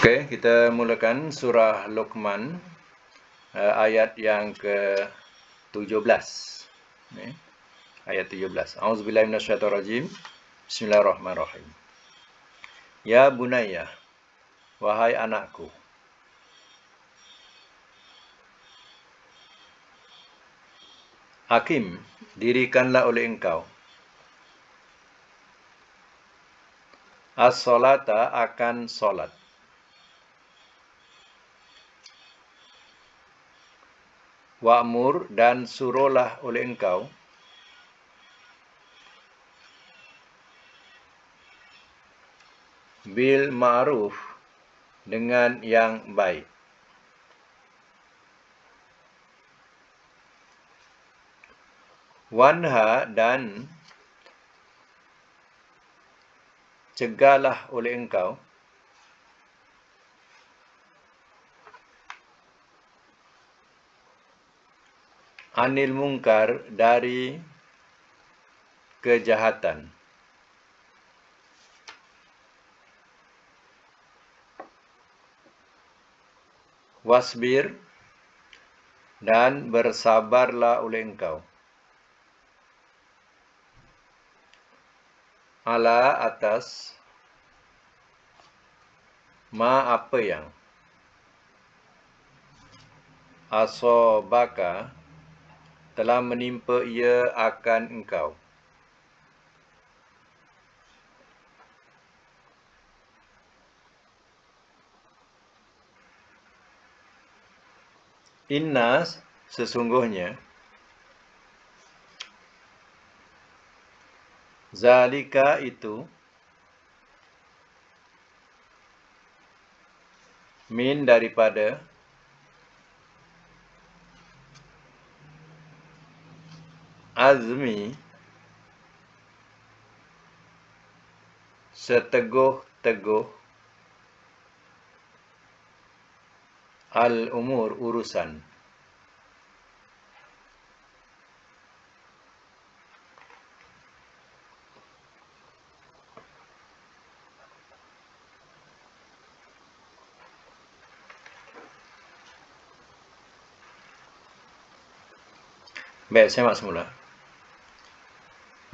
Oke, kita mulakan surah Luqman ayat yang ke-17. Ayat 17. A'udzubillahi minasyaitonirrajim. Bismillahirrahmanirrahim. Ya bunayya, wahai anakku. Aqim, dirikanlah oleh engkau. As-salata, akan solat. Wa'mur, dan suruhlah oleh engkau. Bil ma'ruf, dengan yang baik. Wanha, dan cegahlah oleh engkau. Anil mungkar, dari kejahatan. Wasbir, dan bersabarlah oleh engkau. Ala, atas, ma, apa yang, asobaka, telah menimpa ia akan engkau. Inna, sesungguhnya, zalika, itu, min, daripada, azmi, seteguh-teguh, al-umur, urusan. Baik, saya mak semula.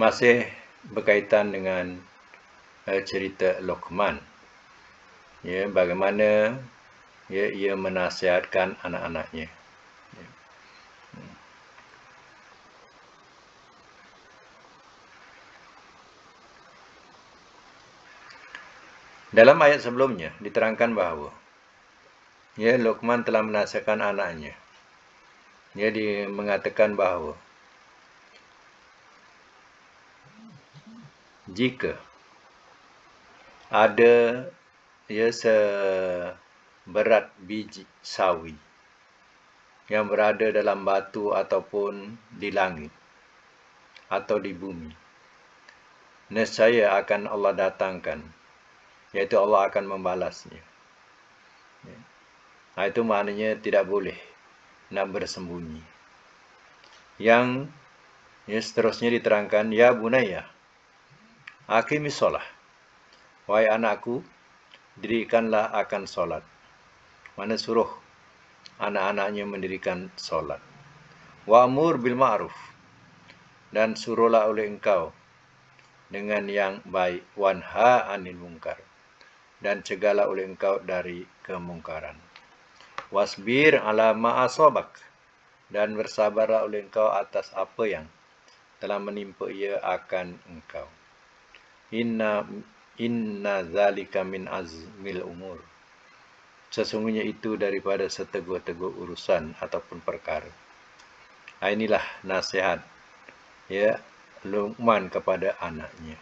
Masih berkaitan dengan cerita Luqman. Ya, bagaimana ia menasihatkan anak-anaknya. Dalam ayat sebelumnya diterangkan bahawa Luqman telah menasihatkan anaknya. Dia mengatakan bahawa jika ada seberat biji sawi yang berada dalam batu ataupun di langit atau di bumi, nescaya akan Allah datangkan, iaitu Allah akan membalasnya. Itu maknanya tidak boleh nak bersembunyi. Yang seterusnya diterangkan, ya bunayya, aqimis shalah, wahai anakku, dirikanlah akan solat. Mana suruh anak-anaknya mendirikan solat. Wa'mur bil ma'ruf, dan suruhlah oleh engkau dengan yang baik. Wanha anil mungkar, dan cegahlah oleh engkau dari kemungkaran. Wasbir ala ma'asobak, dan bersabarlah oleh engkau atas apa yang telah menimpa ia akan engkau. Inna zalika min azmil umur, sesungguhnya itu daripada seteguh-teguh urusan ataupun perkara. Inilah nasihat Luqman kepada anaknya.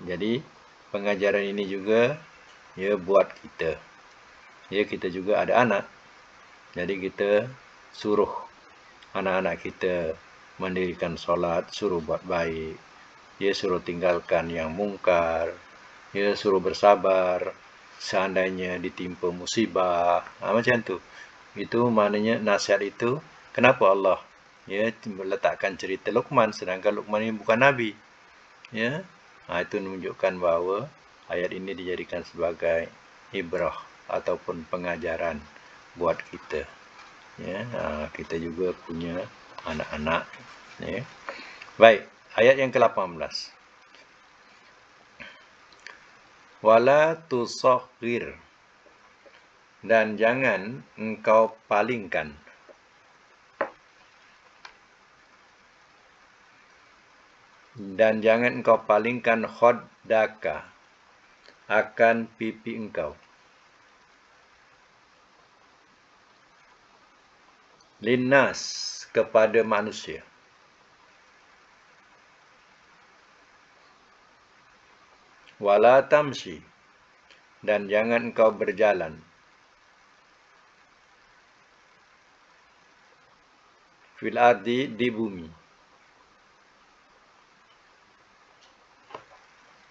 Jadi pengajaran ini juga buat kita. Kita juga ada anak. Jadi kita suruh anak-anak kita mendirikan solat, suruh buat baik, suruh tinggalkan yang mungkar, suruh bersabar seandainya ditimpa musibah. Macam tu. Itu maknanya nasihat itu. Kenapa Allah meletakkan cerita Luqman, sedangkan Luqman ini bukan Nabi. Itu menunjukkan bahawa ayat ini dijadikan sebagai ibrah ataupun pengajaran buat kita. Ya, kita juga punya anak-anak. Ya. Baik, ayat yang ke-18. Wala tusaghir, dan jangan engkau palingkan. Dan jangan engkau palingkan khaddaka, akan pipi engkau. Linnas, kepada manusia. Wala tamshi, dan jangan engkau berjalan. Fil ardi, di bumi.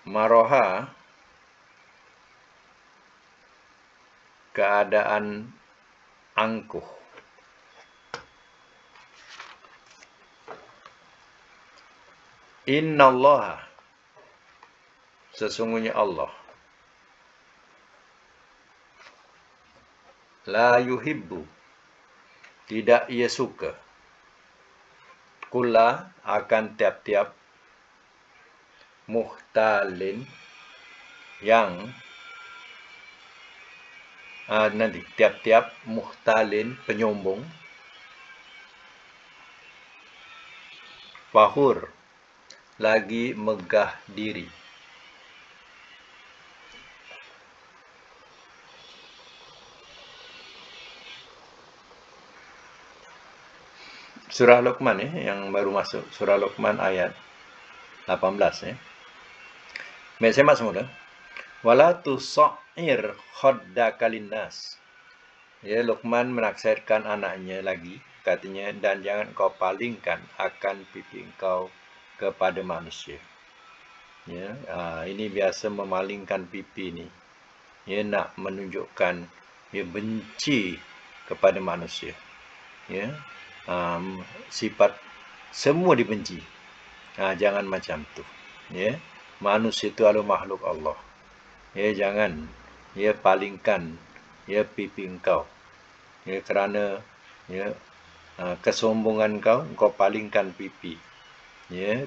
Maroha, keadaan angkuh. Innallaha, sesungguhnya Allah, la yuhibbu, tidak ia suka, kulla, akan tiap-tiap muhtalin, yang nanti tiap-tiap muhtalin, penyombong, fahur, lagi megah diri. Surah Luqman yang baru masuk. Surah Luqman ayat 18 ya. Baik, saya masuk mula. Wala tusair khaddaka linnas. Ya, Luqman menaksirkan anaknya lagi, katanya, dan jangan kau palingkan akan pipi engkau kepada manusia. Ya, ini biasa memalingkan pipi ni. Ya, nak menunjukkan dia benci kepada manusia. Ya, sifat semua dibenci. Jangan macam tu. Ya, manusia itu adalah makhluk Allah. Ya, jangan ya palingkan ya pipi engkau. Ya, kerana ya kesombongan kau palingkan pipi. Ya,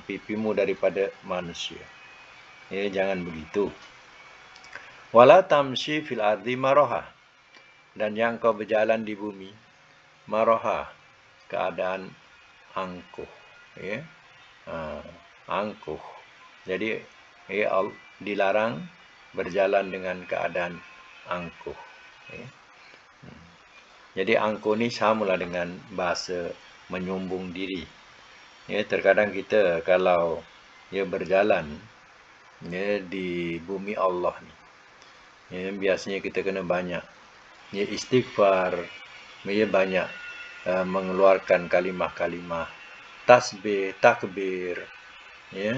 pipimu daripada manusia. Ya, jangan begitu. Wala tamshi fil ardi maraha, dan yang kau berjalan di bumi maraha, keadaan angkuh. Ya, angkuh. Jadi dilarang berjalan dengan keadaan angkuh. Ya. Jadi angkuh ni samalah dengan bahasa menyombong diri. Ya, terkadang kita kalau berjalan ya di bumi Allah ni, ya, biasanya kita kena banyak istighfar, ya, banyak mengeluarkan kalimah-kalimah tasbih, takbir. Ya,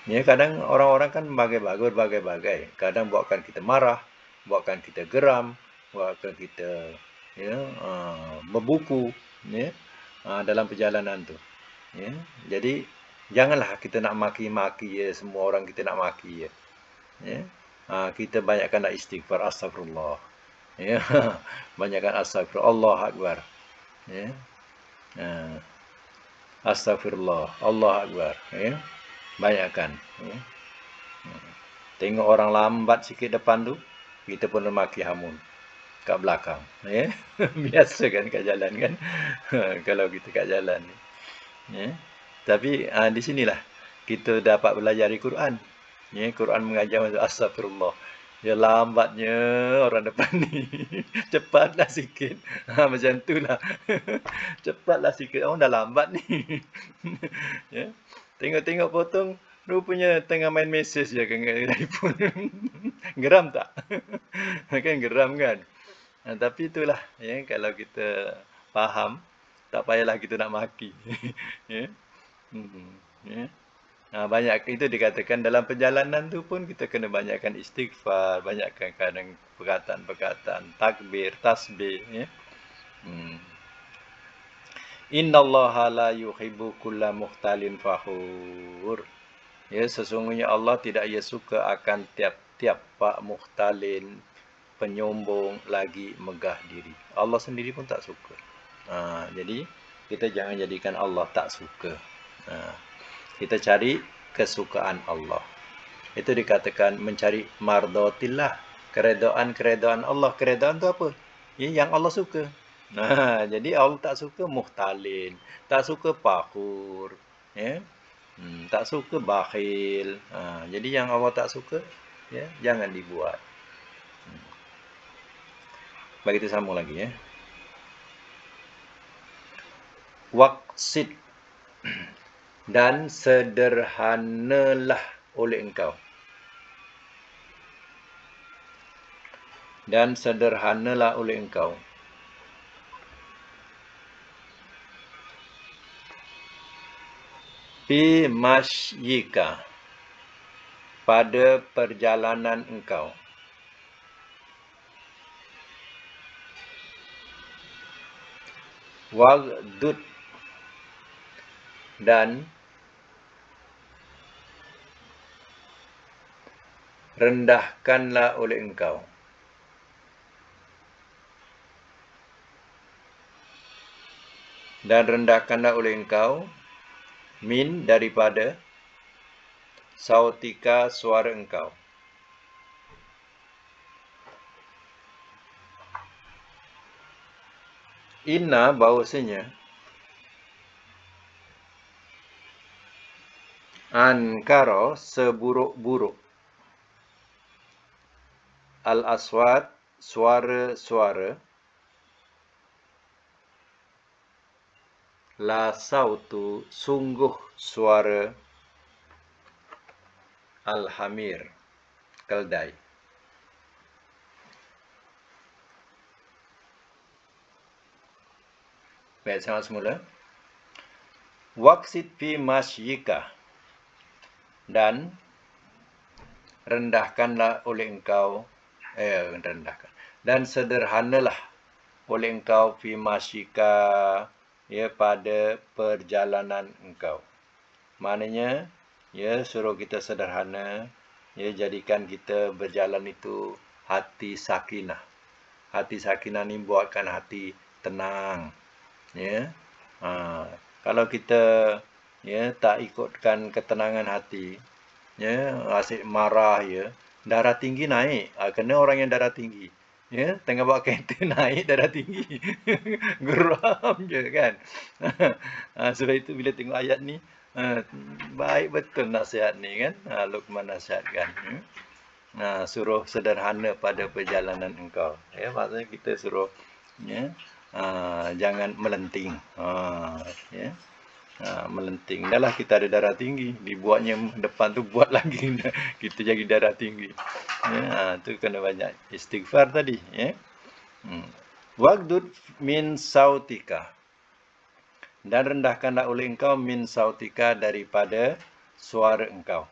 ya, kadang orang-orang kan berbagai-bagai. Kadang buatkan kita marah, buatkan kita geram, buatkan kita berbuku ya, dalam perjalanan tu. Ya, jadi janganlah kita nak maki-maki ya, semua orang kita nak maki ya. Ya, kita banyakkan nak istighfar, astagfirullah. Ya, banyakkan astagfirullah, Allah Akbar. Ya, astagfirullah, Allah Akbar. Ya, banyakkan. Ya. Tengok orang lambat sikit depan tu, kita pun maki hamun kat belakang. Ya, biasa kan kat jalan kan. Kalau kita kat jalan. Ya. Tapi di sinilah kita dapat belajar di Quran. Ya, Quran mengajar macam astagfirullah. Ya, lambatnya orang depan ni. Cepatlah sikit. Macam itulah. Cepatlah sikit. Orang dah lambat ni. Ya. Tengok-tengok potong, rupanya tengah main mesej je kan telefon. Geram tak? Kan geram kan? Tapi itulah ya, kalau kita faham, tak payahlah kita nak maki. Ya. Ya. Banyak itu dikatakan dalam perjalanan tu pun kita kena banyakkan istighfar, banyakkan kadang perkataan-perkataan takbir, tasbih. Ya. Innallaha la yuhibbu kulla mukhtalin fakhur. Ya, sesungguhnya Allah tidak ia suka akan tiap pak mukhtalin, penyombong lagi megah diri. Allah sendiri pun tak suka. Jadi kita jangan jadikan Allah tak suka. Kita cari kesukaan Allah. Itu dikatakan mencari mardotillah, keredaan Allah. Keredaan itu apa? Yang Allah suka. Jadi Allah tak suka muhtalin, tak suka fakhur, ya. Tak suka bakhil. Jadi yang Allah tak suka, ya, jangan dibuat. Bagi kita sambung lagi, ya. Waqsid, dan sederhanalah oleh engkau. Dan sederhanalah oleh engkau. Fi masyyika, pada perjalanan engkau. Waghdud, dan rendahkanlah oleh engkau. Dan rendahkanlah oleh engkau min, daripada sautika, suara engkau. Inna, bahawasanya ankara, seburuk-buruk, al-aswat, suara-suara, la sautu, sungguh suara, al-hamir, keldai. Baik, sama semula. Waqsid fi masyyika, dan rendahkanlah oleh engkau, rendahkan, dan sederhanalah oleh engkau fi masyyika, ya, pada perjalanan engkau. Maknanya, ya, suruh kita sederhana, ya, jadikan kita berjalan itu hati sakinah. Hati sakinah ni buatkan hati tenang, ya. Kalau kita, ya, tak ikutkan ketenangan hati, ya, asyik marah, ya, darah tinggi naik. Kena orang yang darah tinggi, ya, tengah bawa kereta naik darah tinggi. Geram je kan. Sebab itu bila tengok ayat ni, baik betul nasihat ni kan. Luqman nasihatkan, suruh sederhana pada perjalanan engkau. Ya, maksudnya kita suruh, ya, jangan melenting. Ya. Melenting. Dahlah kita ada darah tinggi, dibuatnya depan tu buat lagi kita jadi darah tinggi. Ya, tu kena banyak istighfar tadi, ya. Waghdud min sautika, dan rendahkanlah oleh engkau min sautika, daripada suara engkau.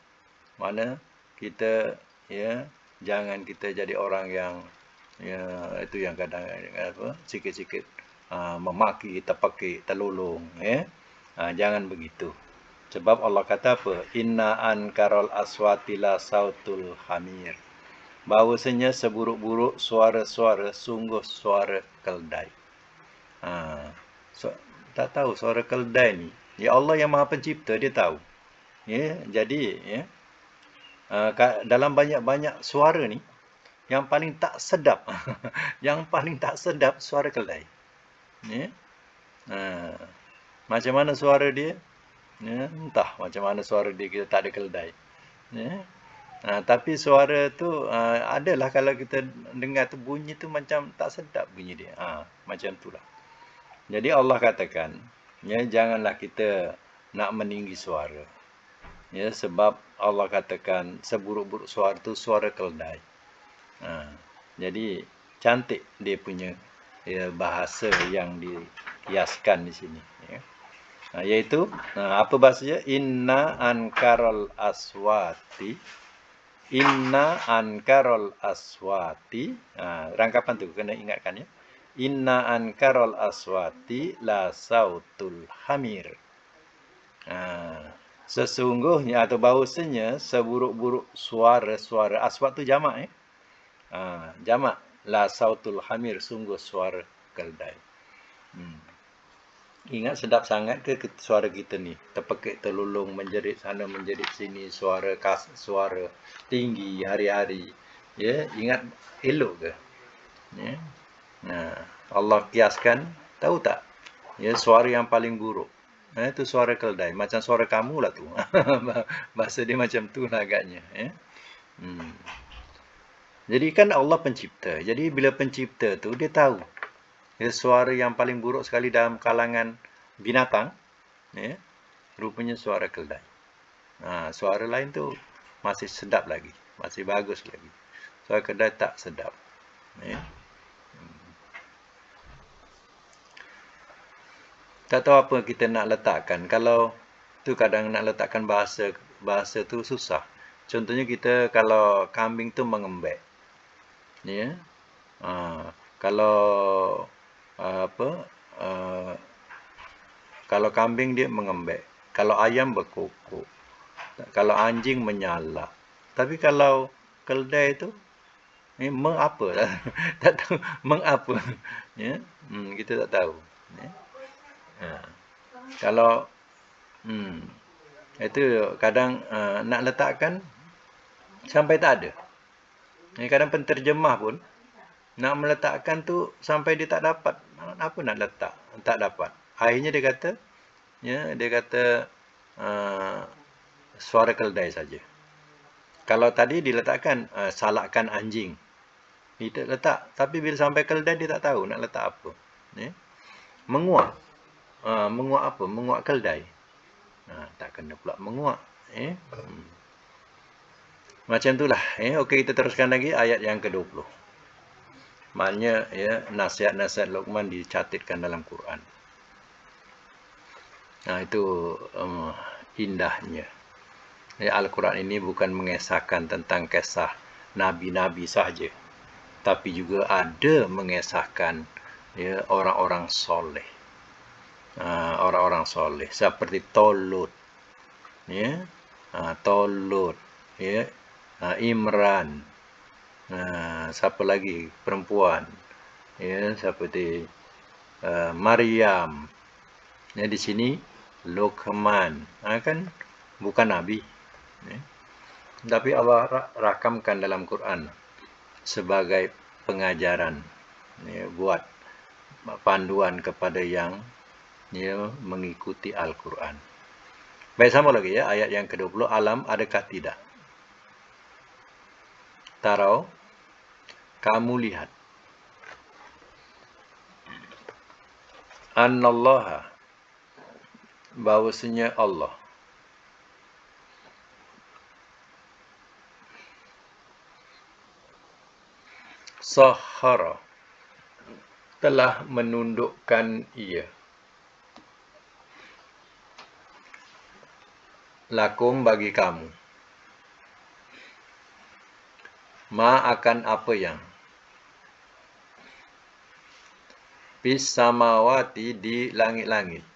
Mana kita, ya, jangan kita jadi orang yang, ya, itu yang kadang apa, sikit-sikit memaki, terpekik, terlolong, ya. Jangan begitu. Sebab Allah kata apa? Inna ankaral aswati la sautul hamir. Bahawasanya seburuk-buruk suara-suara sungguh suara keldai. Tak tahu suara keldai ni. Ya, Allah yang Maha Pencipta, dia tahu. Ya, jadi, ya, dalam banyak-banyak suara ni, yang paling tak sedap, yang paling tak sedap suara keldai. Ya. Macam mana suara dia? Ya, entah macam mana suara dia, kita tak ada keldai. Ya. Tapi suara tu adalah kalau kita dengar tu bunyi tu macam tak sedap bunyi dia. Macam itulah. Jadi Allah katakan, ya, janganlah kita nak meninggi suara. Ya, sebab Allah katakan seburuk-buruk suara tu suara keldai. Jadi cantik dia punya, ya, bahasa yang dikiaskan di sini, ya. Iaitu apa bahasanya? Inna ankaral aswati. Inna ankaral aswati. Rangkapan tu kena ingatkan, ya. Inna ankaral aswati la sautul hamir. Sesungguhnya atau bahawasanya seburuk-buruk suara-suara aswat tu jamak jamak la sautul hamir, sungguh suara keldai. Ingat sedap sangat ke suara kita ni? Terpekik terlulung, menjerit sana menjerit sini, suara suara tinggi hari-hari. Ya, ingat elok ke? Ya. Nah, Allah kiaskan, tahu tak? Ya, suara yang paling buruk. Itu suara keldai, macam suara kamu lah tu. Bahasa dia macam tu lah agaknya, ya. Jadi kan Allah pencipta. Jadi bila pencipta tu dia tahu. Ya, suara yang paling buruk sekali dalam kalangan binatang, ya, rupanya suara keldai. Suara lain tu masih sedap lagi, masih bagus lagi. Suara keldai tak sedap. Ya. Tak tahu apa kita nak letakkan. Kalau tu kadang nak letakkan bahasa tu susah. Contohnya kita kalau kambing tu mengembek, ya. Kalau kalau kambing dia mengembek, kalau ayam berkokok, kalau anjing menyalak. Tapi kalau keldai itu mengapa lah? Tak tahu mengapa. Ya, kita tak tahu. Ya. Kalau itu kadang nak letakkan sampai tak ada. Kadang penterjemah pun nak meletakkan tu sampai dia tak dapat. Apa nak letak? Tak dapat. Akhirnya dia kata, ya, dia kata suara keldai saja. Kalau tadi diletakkan salakkan anjing, dia letak. Tapi bila sampai keldai dia tak tahu nak letak apa. Ya? Menguak. Menguak apa? Menguak keldai. Tak kena pula menguak. Macam itulah. Okey, kita teruskan lagi ayat yang ke-20. Maknanya ya, nasihat-nasihat Luqman dicatatkan dalam Quran. Itu indahnya. Al-Quran ini bukan mengesahkan tentang kisah nabi-nabi sahaja, tapi juga ada mengesahkan ya, orang-orang soleh. Orang-orang soleh seperti Tolut, ya, Tolut, ya, Imran, siapa lagi perempuan, ya, seperti Maryam. Ya, di sini Luqman, kan bukan nabi, ya. Tapi Allah rakamkan dalam Quran sebagai pengajaran, ya, buat panduan kepada yang ya, mengikuti Al-Quran. Baik, sama lagi ya, ayat yang ke-20. Alam, adakah tidak? Tarau, kamu lihat. Annallaha, bahawasanya Allah. Sahara, telah menundukkan ia. Lakum, bagi kamu. Ma, akan apa yang. Fis samawati, di langit-langit.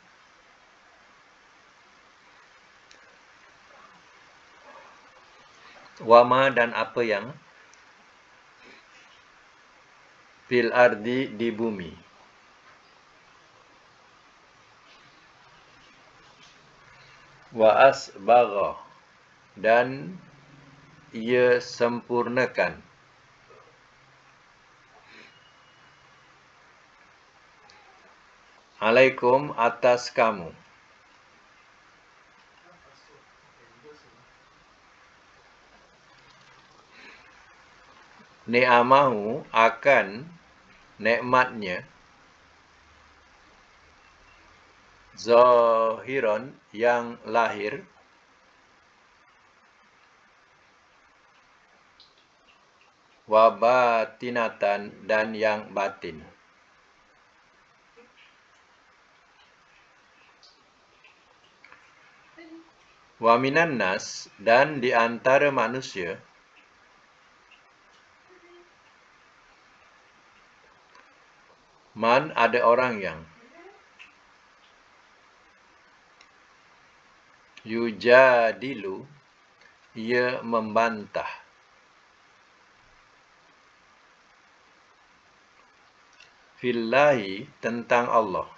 Wama, dan apa yang. Fil ardi, di bumi. Wa asbagha, dan ia sempurnakan. Alaikum, atas kamu. Ni'amahu, akan nikmatnya. Zahiran, yang lahir. Wa batinatan, dan yang batin. Wa minan nas, dan di antara manusia. Man, ada orang yang. Yujadilu, ia membantah. Fillahi, tentang Allah.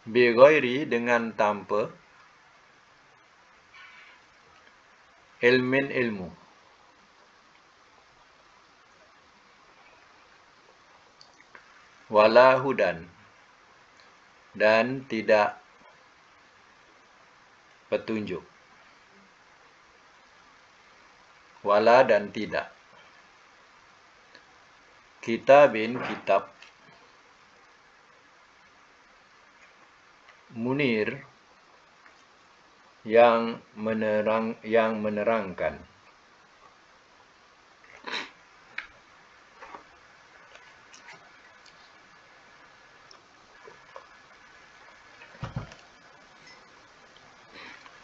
Bighairi, dengan tanpa ilmin, ilmu. Wala hudan, dan tidak petunjuk. Wala, dan tidak. Kitabin, kitab. Munir, yang menerangkan.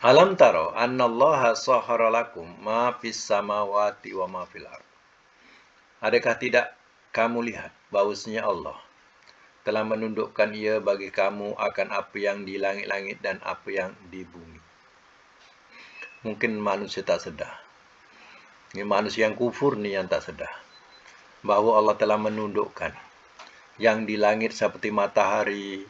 Alam taro annallaha sahhara lakum ma fis samawati wa ma fil ardh. Adakah tidak kamu lihat bahwasanya Allah telah menundukkan ia bagi kamu akan apa yang di langit-langit dan apa yang di bumi. Mungkin manusia tak sedar. Ini manusia yang kufur ni yang tak sedar. Bahawa Allah telah menundukkan yang di langit seperti matahari,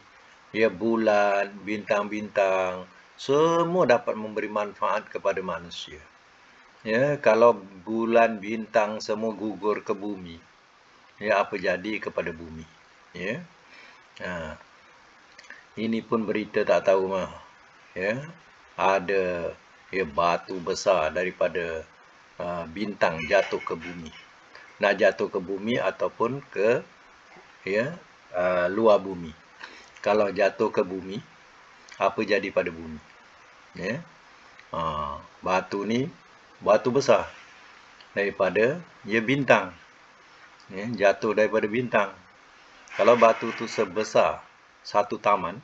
ya, bulan, bintang-bintang, semua dapat memberi manfaat kepada manusia. Ya, kalau bulan, bintang semua gugur ke bumi, ya, apa jadi kepada bumi? Ya. Ini pun berita tak tahu mah. Ya, ada batu besar daripada bintang jatuh ke bumi. Nak jatuh ke bumi ataupun ke luar bumi. Kalau jatuh ke bumi, apa jadi pada bumi? Ya. Batu ni batu besar daripada bintang. Ya, jatuh daripada bintang. Kalau batu tu sebesar satu taman,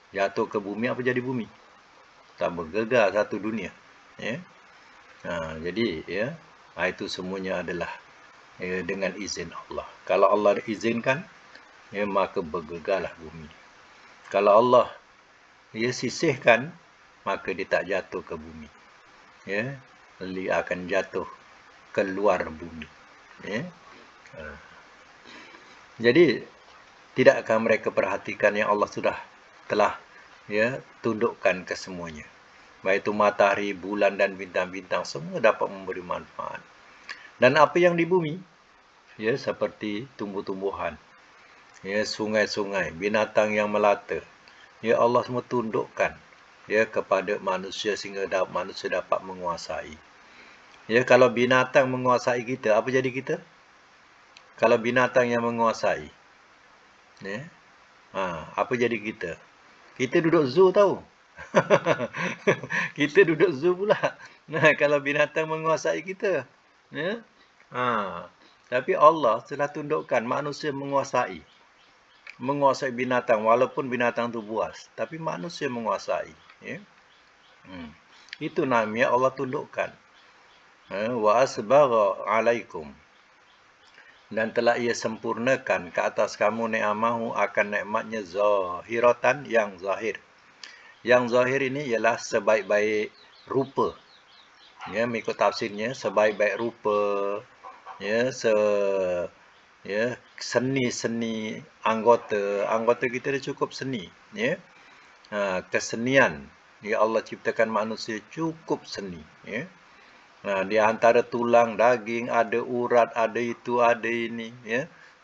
jatuh ke bumi, apa jadi bumi? Tak bergegar satu dunia. Ya. Jadi itu semuanya adalah dengan izin Allah. Kalau Allah izinkan, maka bergegarlah bumi. Kalau Allah sisihkan, maka dia tak jatuh ke bumi. Ya, dia akan jatuh ke luar bumi. Ya. Jadi tidakkah mereka perhatikan yang Allah telah tundukkan ke semuanya. Baik itu matahari, bulan dan bintang-bintang semua dapat memberi manfaat. Dan apa yang di bumi, seperti tumbuh-tumbuhan, sungai-sungai, binatang yang melata, Allah semua tundukkan kepada manusia sehingga manusia dapat menguasai. Kalau binatang menguasai kita, apa jadi kita? Kalau binatang yang menguasai, apa jadi kita? Kita duduk zoo tahu. Kita duduk zoo pula. Kalau binatang menguasai kita. Tapi Allah telah tundukkan manusia menguasai binatang, walaupun binatang tu buas, tapi manusia menguasai. Itu namanya Allah tundukkan. Wa asbagha alaikum, dan telah ia sempurnakan ke atas kamu ni'amahu akan nikmatnya zahiratan, yang zahir. Yang zahir ini ialah sebaik-baik rupa. Mengikut tafsirnya, sebaik-baik rupa, seni-seni anggota kita dah cukup seni. Kesenian, Allah ciptakan manusia cukup seni. Di antara tulang, daging, ada urat, ada itu, ada ini,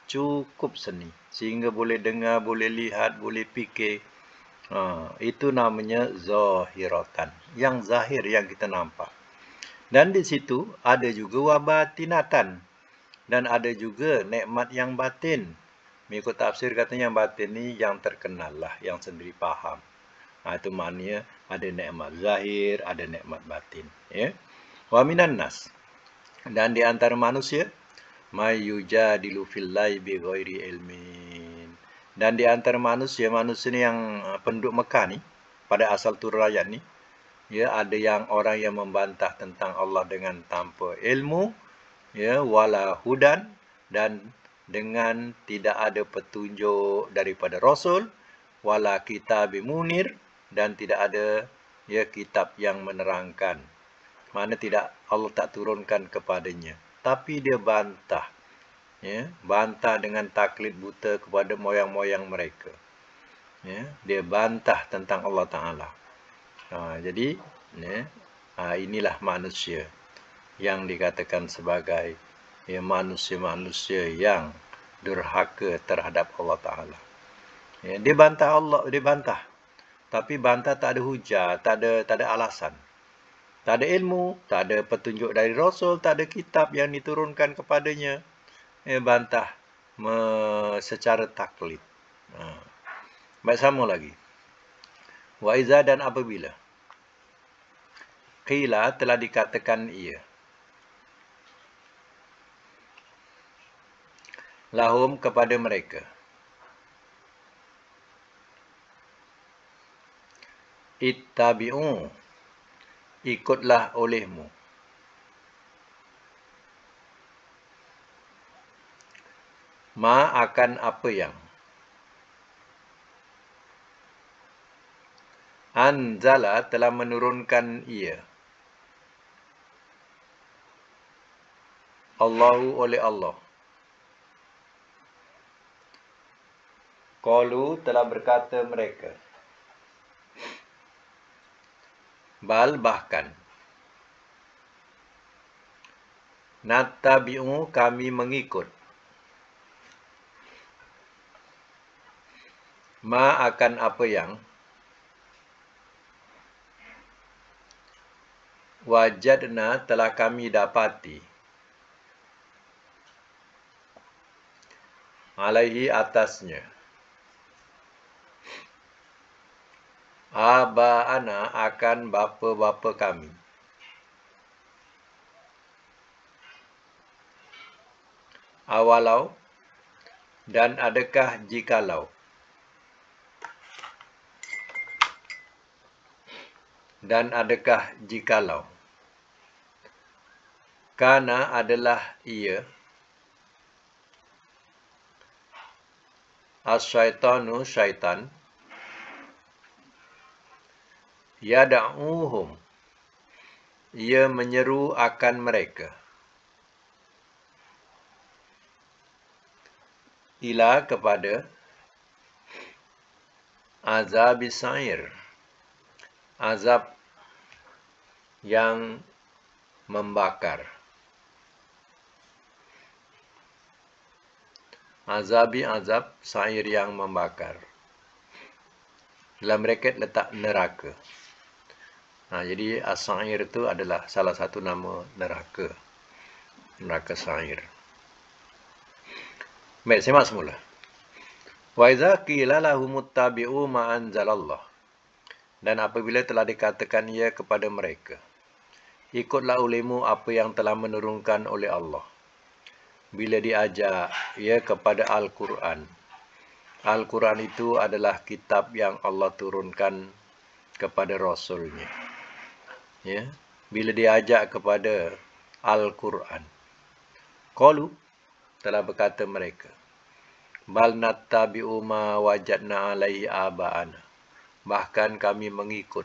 cukup seni. Sehingga boleh dengar, boleh lihat, boleh fikir. Itu namanya zahiratan. Yang zahir yang kita nampak. Dan di situ ada juga wabatinatan. Dan ada juga nikmat yang batin. Mengikut tafsir katanya yang batin ni yang terkenal lah, yang sendiri faham. Itu maknanya ada nikmat zahir, ada nikmat batin. Wa minan nas, dan di antara manusia, may yujadilu fillahi bighairi ilmin, dan di antara manusia ni yang penduduk Mekah ni, pada asal turun ayat ni, ada yang orang yang membantah tentang Allah dengan tanpa ilmu, wala hudan, dan dengan tidak ada petunjuk daripada Rasul, wala kitabim munir, dan tidak ada kitab yang menerangkan. Mana tidak, Allah tak turunkan kepadanya. Tapi dia bantah. Bantah dengan taklid buta kepada moyang-moyang mereka. Dia bantah tentang Allah Ta'ala. Jadi, inilah manusia yang dikatakan sebagai manusia-manusia yang durhaka terhadap Allah Ta'ala. Dia bantah Allah, dia bantah. Tapi bantah tak ada hujah, tak ada alasan. Tak ada ilmu, tak ada petunjuk dari Rasul, tak ada kitab yang diturunkan kepadanya. Bantah secara taklid. Baik, sama lagi. Wa iza, dan apabila qila, telah dikatakan ia, lahum, kepada mereka, ittabi'u, ikutlah olehmu, ma, akan apa yang, anzala, telah menurunkan ia, Allahu, oleh Allah. Qalu, telah berkata mereka, bal, bahkan, nattabi'u, kami mengikut, ma, akan apa yang, wajadna, telah kami dapati, alaihi, atasnya, aba'ana, akan bapa-bapa kami. Awalau, dan adakah jikalau, dan adakah jikalau, kana, adalah ia, as-syaitanu, syaitan, yada'uhum, ia menyeru akan mereka, ila, kepada, azabis sa'ir, azab yang membakar. Azab sa'ir, yang membakar. Dalam bracket letak neraka. Jadi as-sa'ir itu adalah salah satu nama neraka. Neraka sa'ir. Baik, simak semula. Wa iza qila lahum ittabi'u ma anzalallah. Dan apabila telah dikatakan ia kepada mereka, ikutlah olehmu apa yang telah menurunkan oleh Allah. Bila diajak kepada Al-Quran. Al-Quran itu adalah kitab yang Allah turunkan kepada Rasulnya. Bila diajak kepada Al-Quran. Qalu, telah berkata mereka, bal nattabi'u ma wajadna alaihi aba'ana. Bahkan kami mengikut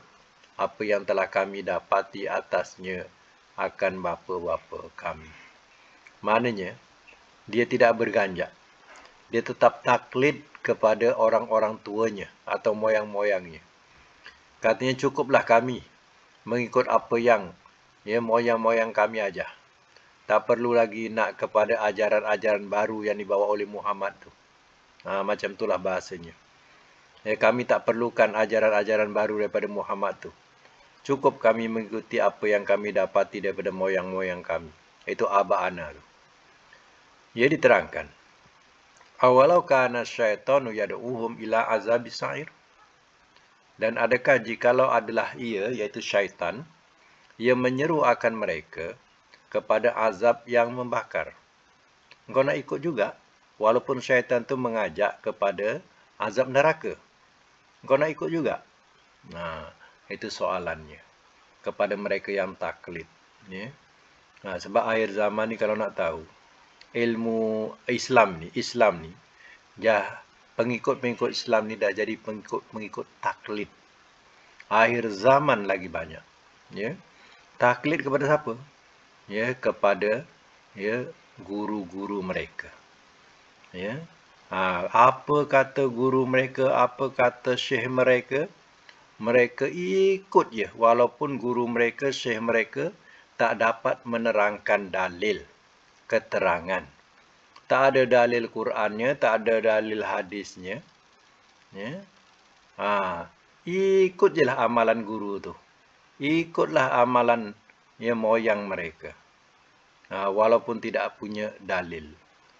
apa yang telah kami dapati atasnya akan bapa-bapa kami. Maknanya, dia tidak berganjak. Dia tetap taklid kepada orang-orang tuanya atau moyang-moyangnya. Katanya, cukuplah kami mengikut apa yang moyang-moyang kami ajar. Tak perlu lagi nak kepada ajaran-ajaran baru yang dibawa oleh Muhammad tu. Macam itulah bahasanya. Kami tak perlukan ajaran-ajaran baru daripada Muhammad tu. Cukup kami mengikuti apa yang kami dapati daripada moyang-moyang kami. Itu aba'ana tu. Ia diterangkan. Awalau kana syaitanu yad'uhum ila azabis sa'ir. Dan adakah jikalau adalah ia, iaitu syaitan, ia menyeru akan mereka kepada azab yang membakar. Engkau nak ikut juga, walaupun syaitan tu mengajak kepada azab neraka. Engkau nak ikut juga. Itu soalannya kepada mereka yang taklid. Sebab akhir zaman ni kalau nak tahu, ilmu Islam ni pengikut-pengikut Islam ni dah jadi pengikut taklid. Akhir zaman lagi banyak. Ya. Taklid kepada siapa? Ya, kepada guru-guru mereka. Ya. Apa kata guru mereka, apa kata syekh mereka, mereka ikut je walaupun guru mereka, syekh mereka tak dapat menerangkan dalil, keterangan. Tak ada dalil Qurannya, tak ada dalil hadisnya. Ya. Ikut je lah amalan guru tu. Ikutlah amalan moyang mereka. Walaupun tidak punya dalil.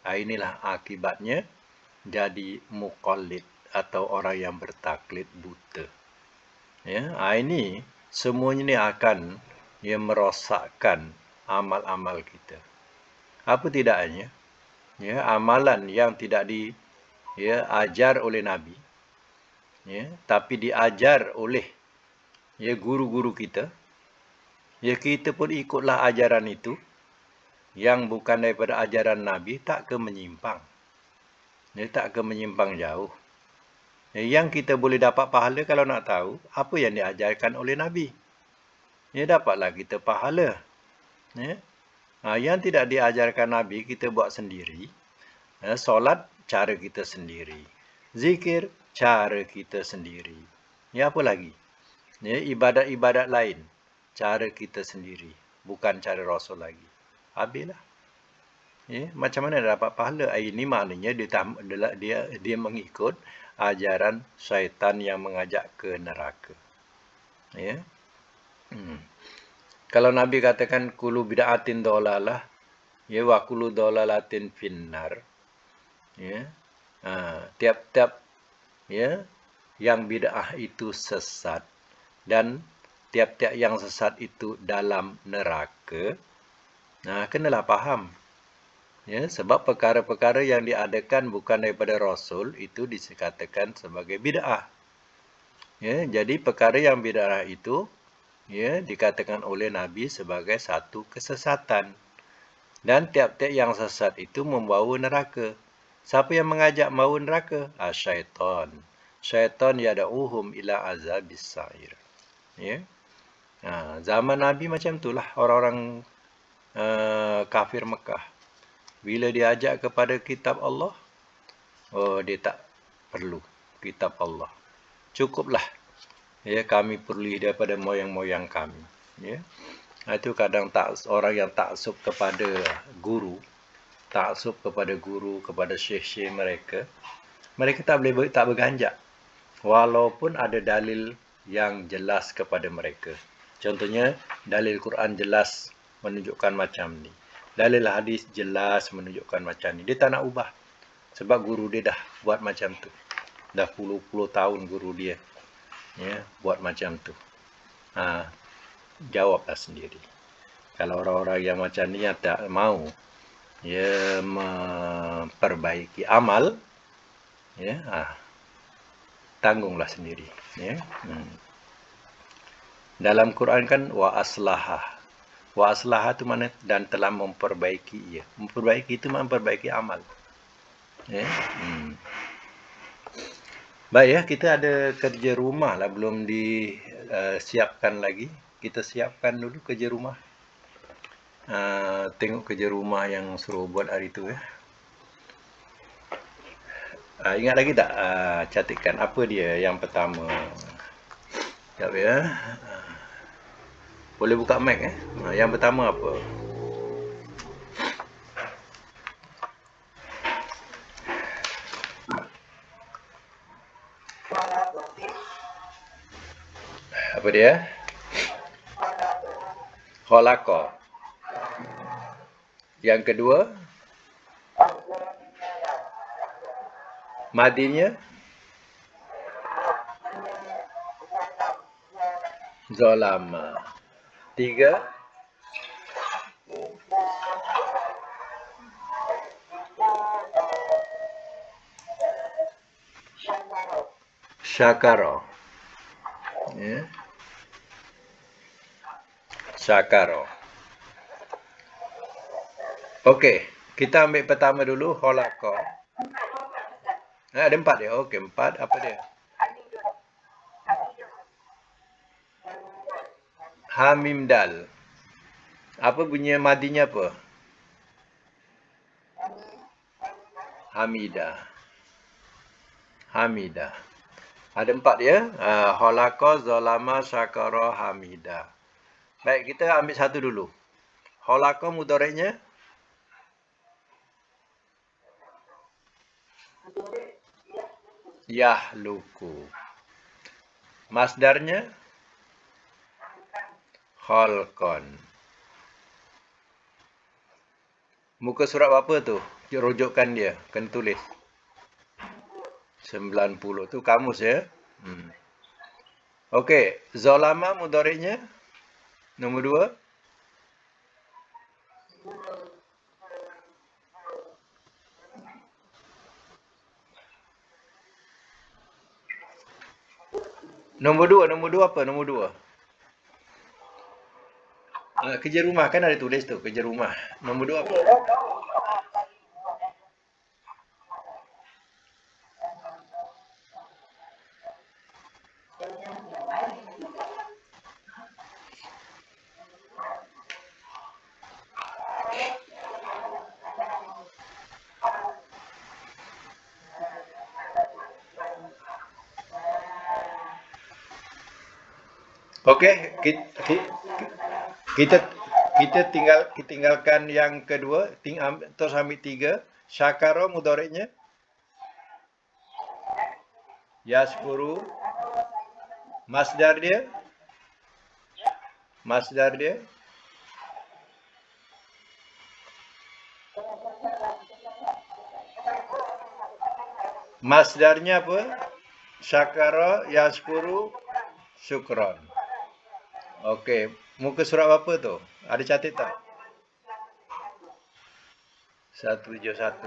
Inilah akibatnya jadi muqallid atau orang yang bertaklid buta. Ya, ini semuanya ni akan merosakkan amal-amal kita. Apa tidaknya? Ya, amalan yang tidak diajar oleh Nabi, tapi diajar oleh guru-guru kita, kita pun ikutlah ajaran itu yang bukan daripada ajaran Nabi, tak ke menyimpang. Tak ke menyimpang jauh. Yang kita boleh dapat pahala kalau nak tahu apa yang diajarkan oleh Nabi. Dapatlah kita pahala. Yang tidak diajarkan Nabi, kita buat sendiri. Solat, cara kita sendiri. Zikir, cara kita sendiri. Apa lagi? Ibadat-ibadat lain, cara kita sendiri. Bukan cara Rasul lagi. Habislah. Macam mana dapat pahala? Ini maknanya dia mengikut ajaran syaitan yang mengajak ke neraka. Kalau Nabi katakan kullu bid'atin dolalah, wa kullu dolalatin finnar. Tiap-tiap yang bid'ah itu sesat dan tiap-tiap yang sesat itu dalam neraka. Kenalah faham. Sebab perkara-perkara yang diadakan bukan daripada Rasul itu dikatakan sebagai bid'ah. Jadi perkara yang bid'ah itu dikatakan oleh Nabi sebagai satu kesesatan. Dan tiap-tiap yang sesat itu membawa neraka. Siapa yang mengajak mahu neraka? Syaitan. Syaitan yada'uhum ila azabis sa'ir. Zaman Nabi macam itulah orang-orang kafir Mekah. Bila diajak kepada kitab Allah, dia tak perlu kitab Allah. Cukuplah kami perlu daripada moyang-moyang kami. Itu kadang orang yang taksub kepada guru, kepada syekh-syekh mereka, mereka tak berganjak walaupun ada dalil yang jelas kepada mereka. Contohnya dalil Quran jelas menunjukkan macam ni. Dalil hadis jelas menunjukkan macam ni. Dia tak nak ubah. Sebab guru dia dah buat macam tu. Dah puluh-puluh tahun guru dia buat macam tu. Jawablah sendiri. Kalau orang-orang yang macam ni yang tak mau memperbaiki amal, tanggunglah sendiri. Dalam Quran kan wa aslahah. Wa aslaha itu mana? Dan telah memperbaiki ia. Memperbaiki itu memperbaiki amal. Baik kita ada kerja rumah lah belum disiapkan lagi. Kita siapkan dulu kerja rumah. Tengok kerja rumah yang suruh buat hari tu ingat lagi tak catatkan apa dia yang pertama? Sekejap boleh buka mic Yang pertama apa? Apa dia? Khalaqa. Yang kedua? Madinya? Zalama. 3. Syakara. Syakara. Okey, Kita ambil pertama dulu, khalaqa. Ada 4 dia. Okey, 4 apa dia? Ha mim dal. Apa bunyi madinya apa? Hamidah. Hamidah. Ada 4 ya. Khalaqa, zalama, syakara, hamidah. Baik, kita ambil satu dulu. Khalaqa mudhari'nya yahluku. Masdarnya khalqan. Muka surat apa tu? Rujukan dia, kena tulis. 90 tu kamus ya. Okey, zalama mudhari'nya nombor 2. Nombor 2 apa? Nombor 2. Kerja rumah kan ada tulis tu, kerja rumah. Nombor 2 apa? Okey, kita tinggalkan yang kedua, terus ambil 3. Syakara mudhari'nya yashkuru. Masdar dia masdarnya apa? Syakara, yashkuru, syukran. Okey, muka surat apa tu? Ada catat tak? 171.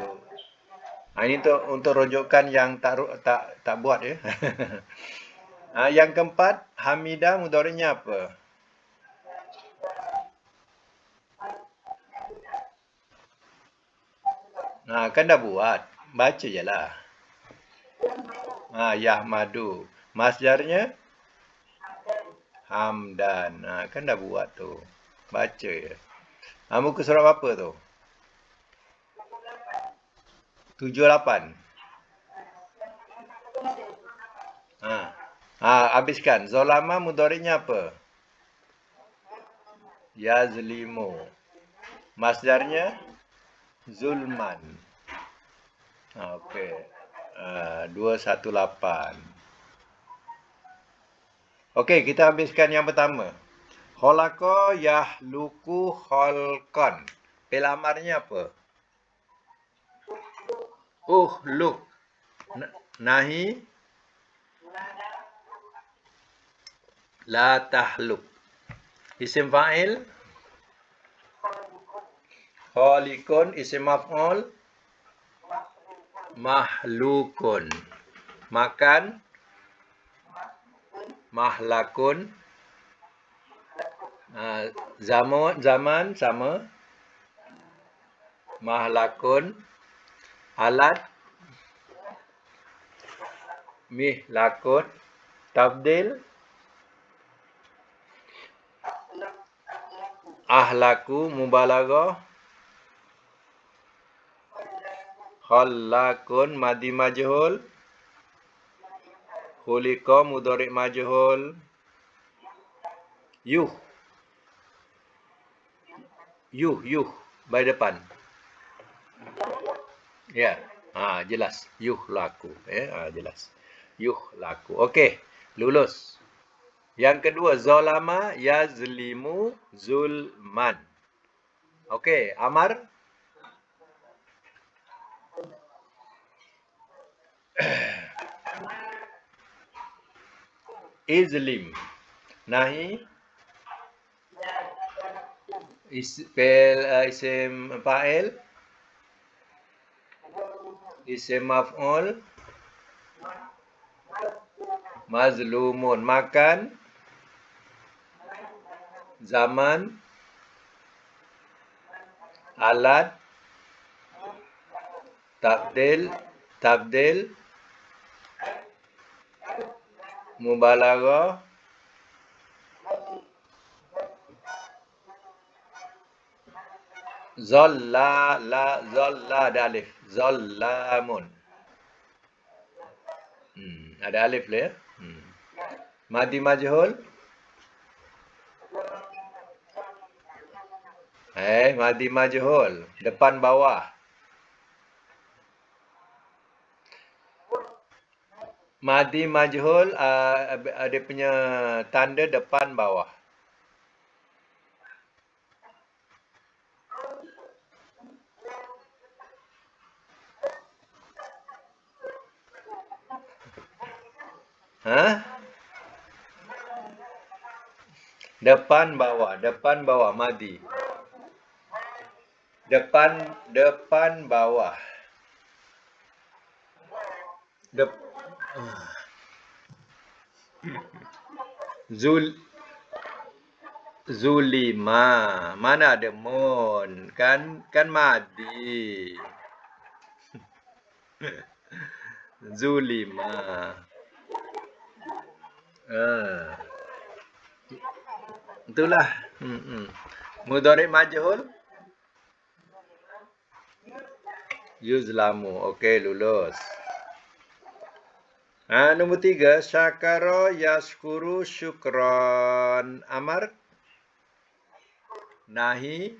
Ini untuk rujukan yang tak buat ya. Yang keempat, hamidah mudhari'nya apa? Kan dah buat. Baca je lah. Yahmadu. Masdarnya hamdan. Kan dah buat tu. Baca je. Muka surat apa tu? 78. Habiskan. Zalama mudhari'nya apa? Yazlimu. Masdarnya zulman. Okey. 218. Okey, kita habiskan yang pertama. Khalaqa yahluku khalqan. Fi'il amarnya apa? Luk. Nahi la tahluk. Isim fa'il khaliqun. Isim maf'ul mahlukun. Makan mahlakun. Zaman sama mahlakun. Alat mihlakun. Tabdil ahlaku mubalaghah. Khallakun madi majhul. Khuliqa mudhari' majhul. Yuh by depan. Ya. Jelas. Yuh laku. Jelas. Yuh laku. Okey. Lulus. Yang kedua, zalama yazlimu zulman. Okey, Amar. Izlim. Nahi isim fa'il. Isim maf'ul mazlumun. Makan. Zaman. Alat. tabdil, mubalaghah, zalla ada alif, zallamun. Ada alif lah ya. Madi majhul. Madi majhul, depan bawah. Madi majhul ada punya tanda depan bawah. Depan bawah madi. Depan bawah. Zulima. Mana ada mun? Kan madi. Zulima. Itulah. Mudhari' majhul. Yuzlamu. Okey, lulus. Nombor 3, syakara yashkuru syukran. Amar, nahi,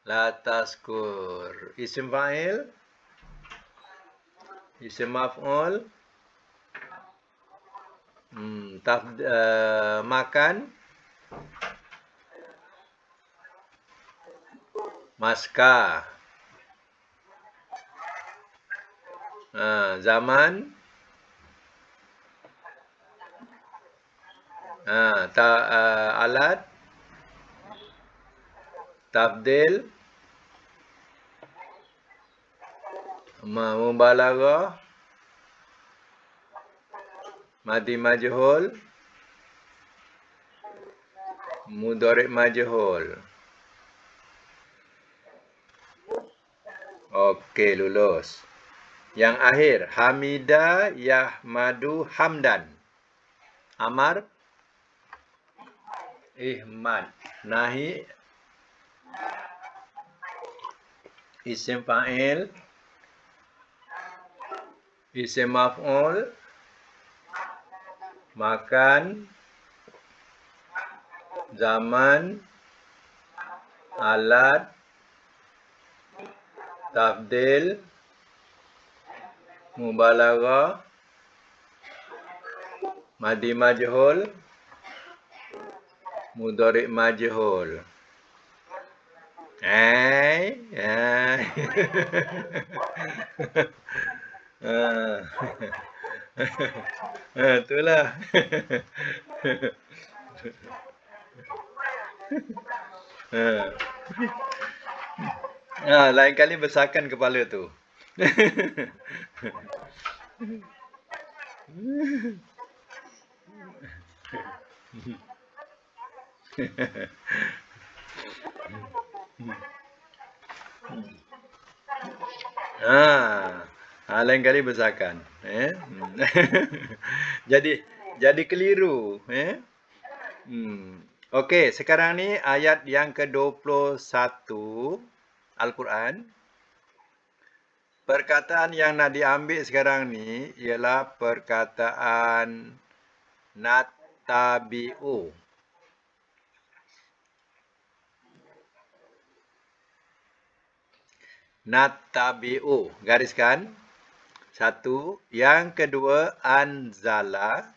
la taskur. Isim fa'il, isim maf'ul, makan, maska. Zaman, alat, tabdil, mubalaghah, madi majhul, mudhari' majhul. Okey, lulus. Yang akhir, hamida yahmadu hamdan. Amar, ihmad. Nahi, isim fa'il, isim maf'ul, makan, zaman, alat, tabdil, mubalaghah, madi majhul, mudhari' majhul. Itulah. Lain kali besarkan kepala tu. Lain kali besarkan. Jadi keliru. Okey, sekarang ni ayat yang ke-21 Al-Quran. Perkataan yang nak diambil sekarang ni ialah perkataan natabi'u. Natabi'u. Gariskan. 1. Yang kedua, anzala.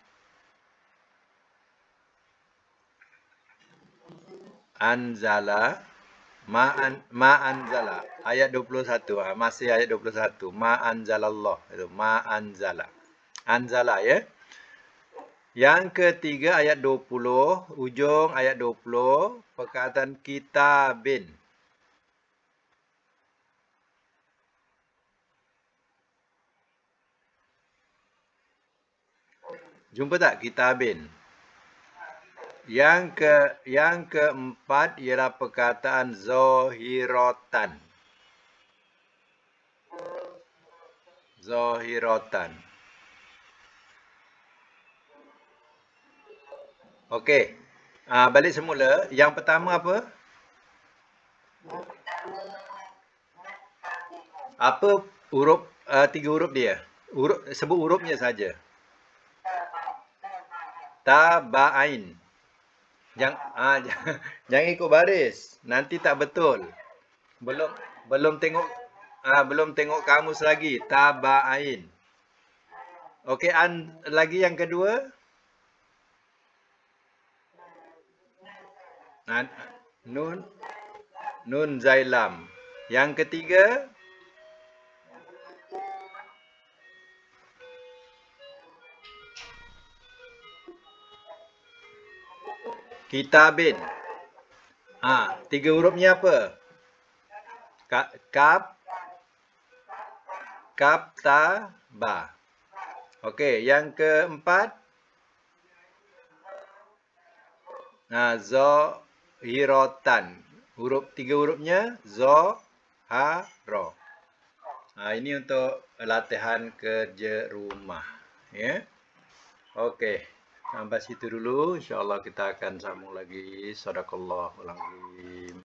Anzala. Ma'anzala. Ayat 21. Masih ayat 21. Ma'anzalallah. Itu ma'anzala. Anzala ya. Yang ketiga ayat 20. Ujung ayat 20. Perkataan kitabin. Jumpa tak kitabin? Yang keempat ialah perkataan zohirotan. Zahiratan. Okey. Balik semula. Yang pertama apa? Apa huruf, 3 huruf dia? Sebut hurufnya saja. Taba'ain. Jangan ikut baris. Nanti tak betul. Belum belum tengok belum tengok kamus lagi. Taba'ain. Okey, lagi yang kedua. Nun zailam. Yang ketiga, kitabin. 3 hurufnya apa? Kap, ta, ba. Okey, yang keempat, zahiratan. 3 hurufnya zo, ha, ro. Ini untuk latihan kerja rumah, ya. Okey. Sampai situ dulu. InsyaAllah kita akan sambung lagi. Sadaqallahul azim.